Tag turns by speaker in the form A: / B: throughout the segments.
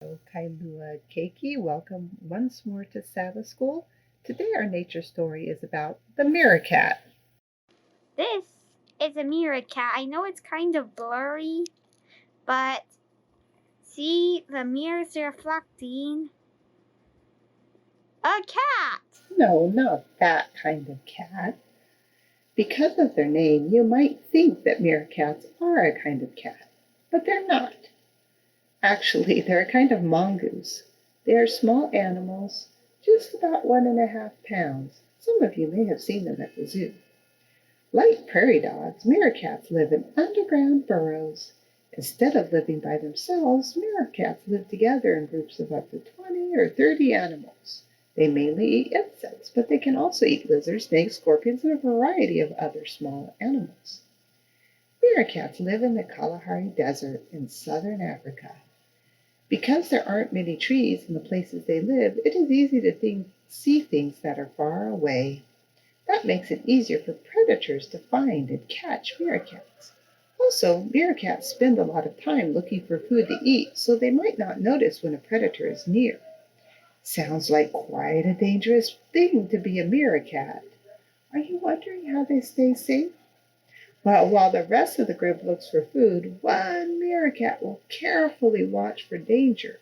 A: Kailua Keiki, welcome once more to Sabbath School. Today our nature story is about the meerkat.
B: This is a meerkat. I know it's kind of blurry, but see, the mirror's reflecting a cat.
A: No, not that kind of cat. Because of their name, you might think that meerkats are a kind of cat, but they're not. Actually, they're a kind of mongoose. They are small animals, just about 1.5 pounds. Some of you may have seen them at the zoo. Like prairie dogs, meerkats live in underground burrows. Instead of living by themselves, meerkats live together in groups of up to 20 or 30 animals. They mainly eat insects, but they can also eat lizards, snakes, scorpions, and a variety of other small animals. Meerkats live in the Kalahari Desert in southern Africa. Because there aren't many trees in the places they live, it is easy to see things that are far away. That makes it easier for predators to find and catch meerkats. Also, meerkats spend a lot of time looking for food to eat, so they might not notice when a predator is near. Sounds like quite a dangerous thing to be a meerkat. Are you wondering how they stay safe? Well, while the rest of the group looks for food, one meerkat will carefully watch for danger.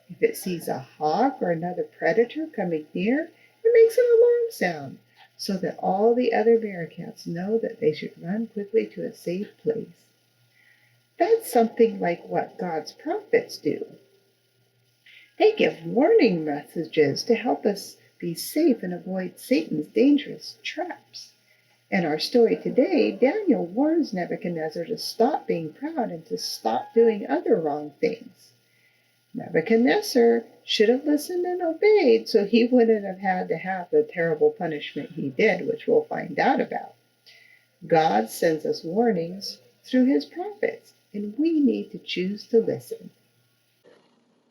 A: If it sees a hawk or another predator coming near, it makes an alarm sound so that all the other meerkats know that they should run quickly to a safe place. That's something like what God's prophets do. They give warning messages to help us be safe and avoid Satan's dangerous traps. In our story today, Daniel warns Nebuchadnezzar to stop being proud and to stop doing other wrong things. Nebuchadnezzar should have listened and obeyed, so he wouldn't have had to have the terrible punishment he did, which we'll find out about. God sends us warnings through his prophets, and we need to choose to listen.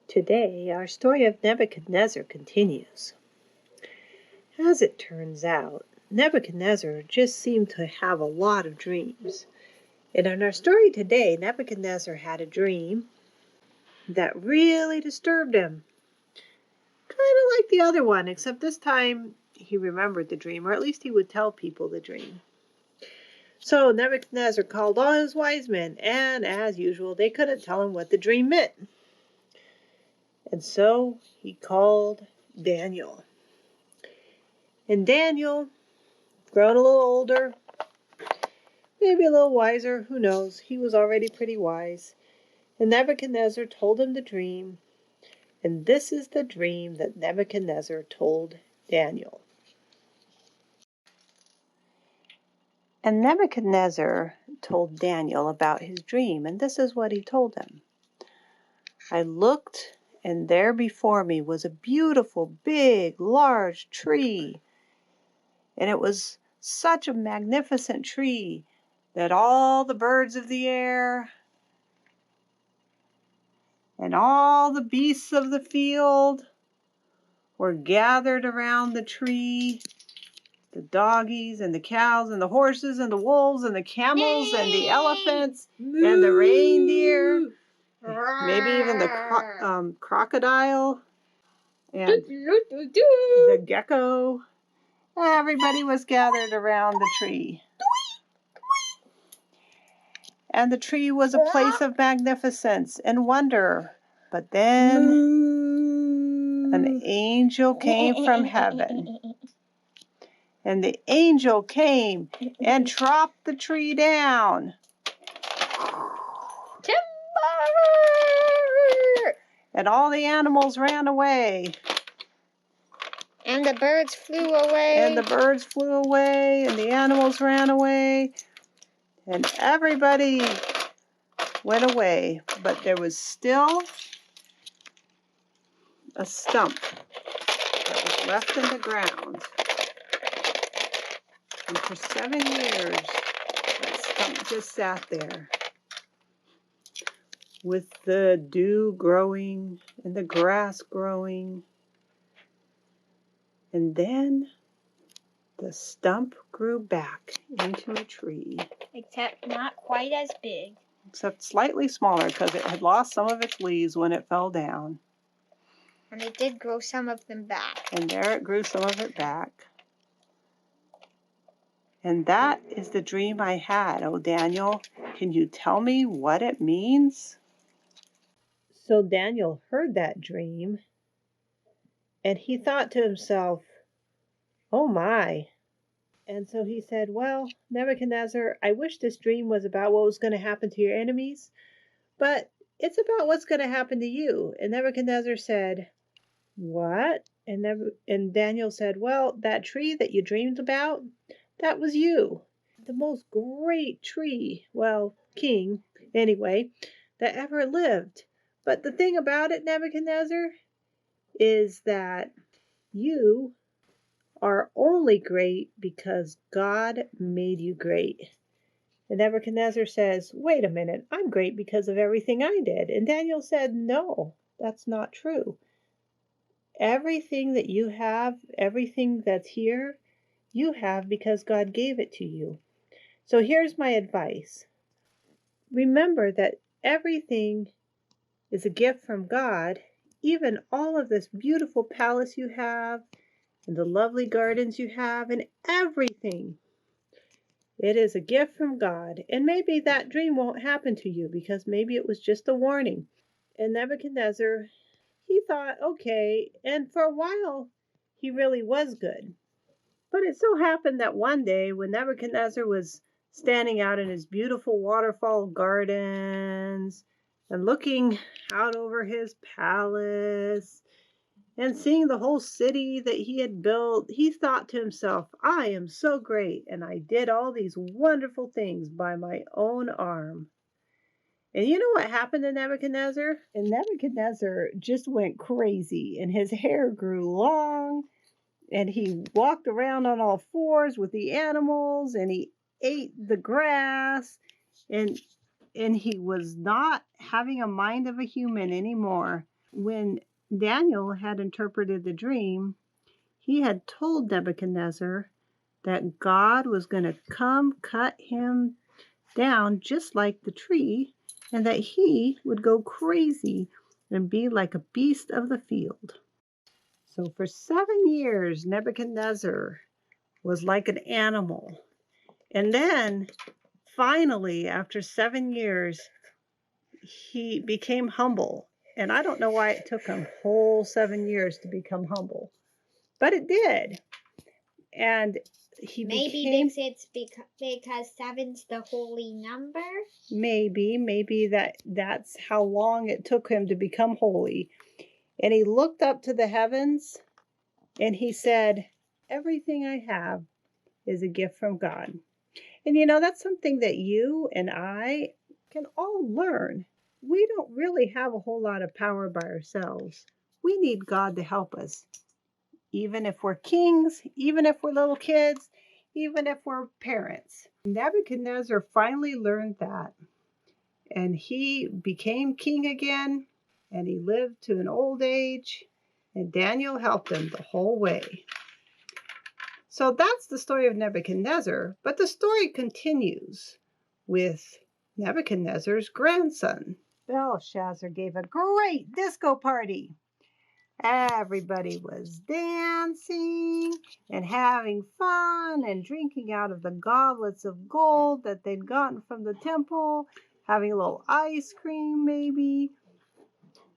C: Today, our story of Nebuchadnezzar continues. As it turns out, Nebuchadnezzar just seemed to have a lot of dreams. And in our story today, Nebuchadnezzar had a dream that really disturbed him. Kind of like the other one, except this time he remembered the dream, or at least he would tell people the dream. So Nebuchadnezzar called all his wise men, and as usual, they couldn't tell him what the dream meant. And so he called Daniel. And Daniel, grown a little older, maybe a little wiser, who knows, he was already pretty wise. And Nebuchadnezzar told him the dream, and this is the dream that Nebuchadnezzar told Daniel. And Nebuchadnezzar told Daniel about his dream, and this is what he told him. I looked, and there before me was a beautiful, big, large tree. And it was such a magnificent tree that all the birds of the air and all the beasts of the field were gathered around the tree. The doggies and the cows and the horses and the wolves and the camels and the elephants and the reindeer, maybe even the crocodile and the gecko. Everybody was gathered around the tree. And the tree was a place of magnificence and wonder. But then an angel came from heaven. And the angel came and chopped the tree down.
B: Timber!
C: And all the animals ran away.
B: And the birds flew away.
C: And the birds flew away, and the animals ran away. And everybody went away. But there was still a stump that was left in the ground. And for 7 years, that stump just sat there, with the dew growing and the grass growing. And then the stump grew back into a tree.
B: Except not quite as big.
C: Except slightly smaller because it had lost some of its leaves when it fell down.
B: And it did grow some of them back.
C: And there it grew some of it back. And that is the dream I had. Oh, Daniel, can you tell me what it means? So Daniel heard that dream, and he thought to himself, oh my. And so he said, well, Nebuchadnezzar, I wish this dream was about what was going to happen to your enemies, but it's about what's going to happen to you. And Nebuchadnezzar said, what? And Daniel said, well, that tree that you dreamed about, that was you. The most great tree, well, king, anyway, that ever lived. But the thing about it, Nebuchadnezzar, is that you are only great because God made you great. And Nebuchadnezzar says, wait a minute, I'm great because of everything I did. And Daniel said, no, that's not true. Everything that you have, everything that's here, you have because God gave it to you. So here's my advice. Remember that everything is a gift from God, even all of this beautiful palace you have, and the lovely gardens you have, and everything. It is a gift from God. And maybe that dream won't happen to you because maybe it was just a warning. And Nebuchadnezzar, he thought, okay, and for a while, he really was good. But it so happened that one day when Nebuchadnezzar was standing out in his beautiful waterfall gardens and looking out over his palace and seeing the whole city that he had built, he thought to himself, I am so great, and I did all these wonderful things by my own arm. And you know what happened to Nebuchadnezzar? And Nebuchadnezzar just went crazy, and his hair grew long, and he walked around on all fours with the animals, and he ate the grass, and he was not having a mind of a human anymore. When Daniel had interpreted the dream, he had told Nebuchadnezzar that God was going to come cut him down just like the tree, and that he would go crazy and be like a beast of the field. So for 7 years, Nebuchadnezzar was like an animal. And then finally, after 7 years, he became humble. And I don't know why it took him whole 7 years to become humble, but it did. And
B: Maybe it's because seven's the holy number.
C: Maybe that's how long it took him to become holy. And he looked up to the heavens and he said, everything I have is a gift from God. And you know, that's something that you and I can all learn. We don't really have a whole lot of power by ourselves. We need God to help us. Even if we're kings, even if we're little kids, even if we're parents. Nebuchadnezzar finally learned that. And he became king again, and he lived to an old age, and Daniel helped him the whole way. So that's the story of Nebuchadnezzar, but the story continues with Nebuchadnezzar's grandson. Belshazzar gave a great disco party. Everybody was dancing and having fun and drinking out of the goblets of gold that they'd gotten from the temple, having a little ice cream maybe.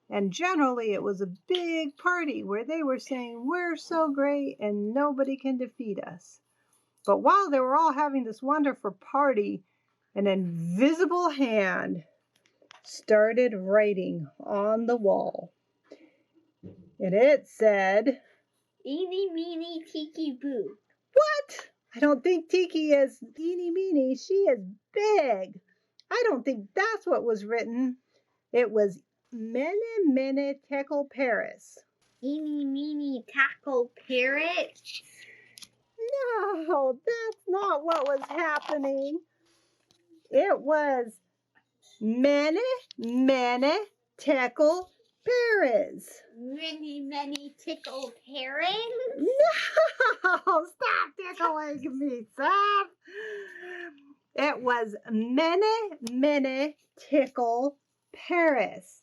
C: And generally it was a big party where they were saying, we're so great and nobody can defeat us. But while they were all having this wonderful party, an invisible hand started writing on the wall. And it said,
B: Eeny, meeny, tiki, boo.
C: what? I don't think Tiki is eeny meeny. She is big. I don't think that's what was written. It was Mene Mene Tekel Paris.
B: Eeny, meeny, tackle, parrot.
C: No, that's not what was happening. It was Mene Mene Tekel Paris.
B: Many tickle parrots.
C: No, stop tickling me, stop. It was Mene Mene Tickle Paris.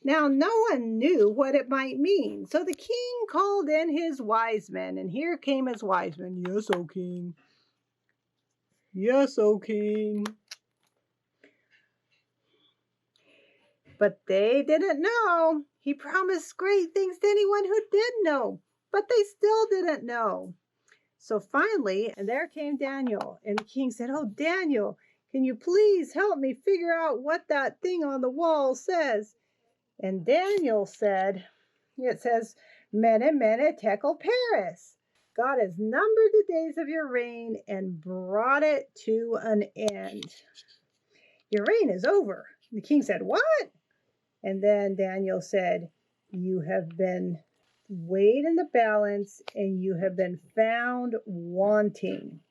C: Now, no one knew what it might mean, so the king called in his wise men, and here came his wise men. Yes, O king. Yes, O king. But they didn't know. He promised great things to anyone who did know, but they still didn't know. So finally, and there came Daniel, and the king said, "Oh, Daniel, can you please help me figure out what that thing on the wall says?" And Daniel said, it says, "Mene, mene, tekel, Paris." God has numbered the days of your reign and brought it to an end. Your reign is over. The king said, "What?" And then Daniel said, "You have been weighed in the balance and you have been found wanting."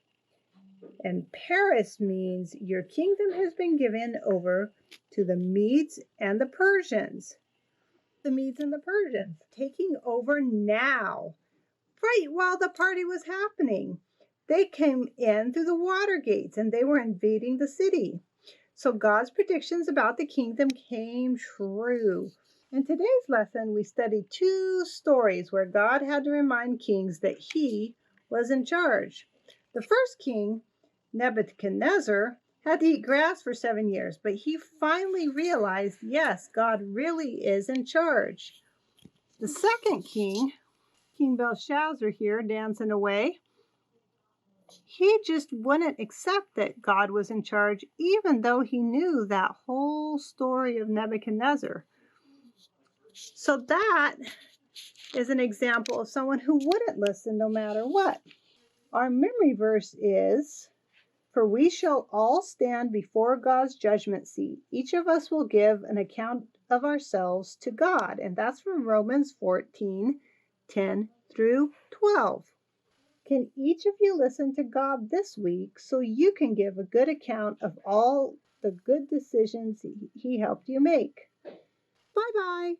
C: And Paris means your kingdom has been given over to the Medes and the Persians. The Medes and the Persians taking over now, right while the party was happening. They came in through the water gates and they were invading the city. So God's predictions about the kingdom came true. In today's lesson, we studied 2 stories where God had to remind kings that he was in charge. The first king, Nebuchadnezzar, had to eat grass for 7 years, but he finally realized, yes, God really is in charge. The second king, King Belshazzar here, dancing away, he just wouldn't accept that God was in charge, even though he knew that whole story of Nebuchadnezzar. So that is an example of someone who wouldn't listen no matter what. Our memory verse is, "For we shall all stand before God's judgment seat. Each of us will give an account of ourselves to God." And that's from Romans 14:10 through 12. Can each of you listen to God this week so you can give a good account of all the good decisions he helped you make? Bye-bye.